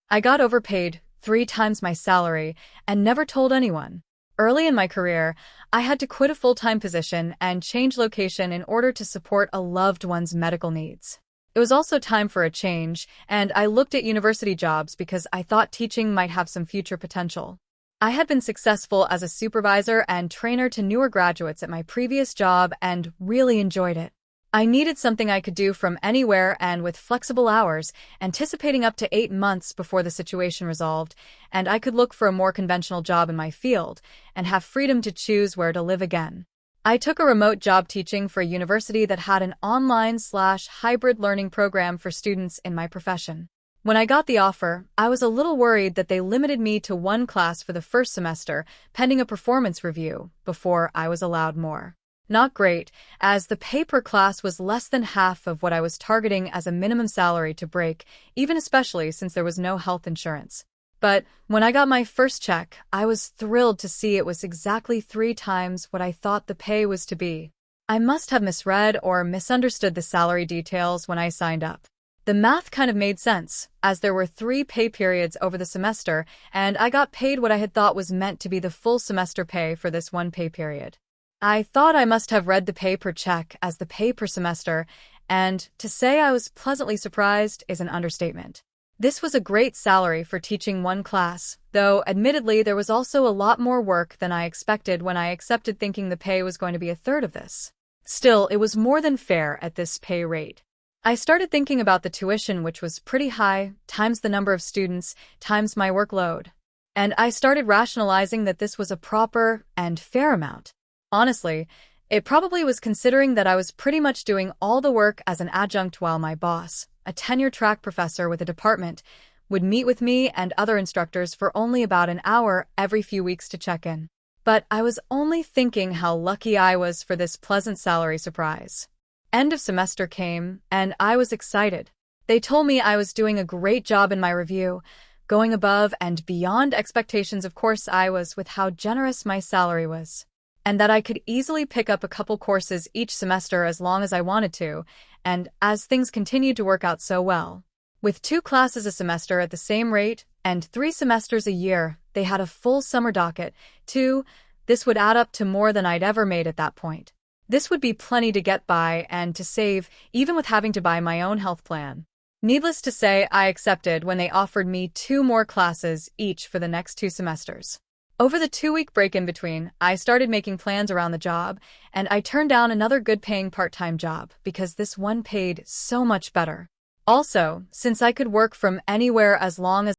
I got overpaid 3 times my salary and never told anyone. Early in my career, I had to quit a full-time position and change location in order to support a loved one's medical needs. It was also time for a change, and I looked at university jobs because I thought teaching might have some future potential. I had been successful as a supervisor and trainer to newer graduates at my previous job and really enjoyed it. I needed something I could do from anywhere and with flexible hours, anticipating up to 8 months before the situation resolved, and I could look for a more conventional job in my field and have freedom to choose where to live again. I took a remote job teaching for a university that had an online/hybrid learning program for students in my profession. When I got the offer, I was a little worried that they limited me to one class for the first semester, pending a performance review, before I was allowed more. Not great, as the pay per class was less than half of what I was targeting as a minimum salary to break, even especially since there was no health insurance. But when I got my first check, I was thrilled to see it was exactly 3 times what I thought the pay was to be. I must have misread or misunderstood the salary details when I signed up. The math kind of made sense, as there were 3 pay periods over the semester, and I got paid what I had thought was meant to be the full semester pay for this one pay period. I thought I must have read the pay per check as the pay per semester, and to say I was pleasantly surprised is an understatement. This was a great salary for teaching one class, though admittedly there was also a lot more work than I expected when I accepted, thinking the pay was going to be a third of this. Still, it was more than fair at this pay rate. I started thinking about the tuition, which was pretty high, times the number of students, times my workload. And I started rationalizing that this was a proper and fair amount. Honestly, it probably was, considering that I was pretty much doing all the work as an adjunct while my boss, a tenure-track professor with a department, would meet with me and other instructors for only about an hour every few weeks to check in. But I was only thinking how lucky I was for this pleasant salary surprise. End of semester came, and I was excited. They told me I was doing a great job in my review, going above and beyond expectations. Of course, I was, with how generous my salary was, and that I could easily pick up a couple courses each semester as long as I wanted to, and as things continued to work out so well. With 2 classes a semester at the same rate, and 3 semesters a year, they had a full summer docket, too. This would add up to more than I'd ever made at that point. This would be plenty to get by and to save, even with having to buy my own health plan. Needless to say, I accepted when they offered me 2 more classes each for the next 2 semesters. Over the 2-week break in between, I started making plans around the job, and I turned down another good-paying part-time job because this one paid so much better. Also, since I could work from anywhere as long as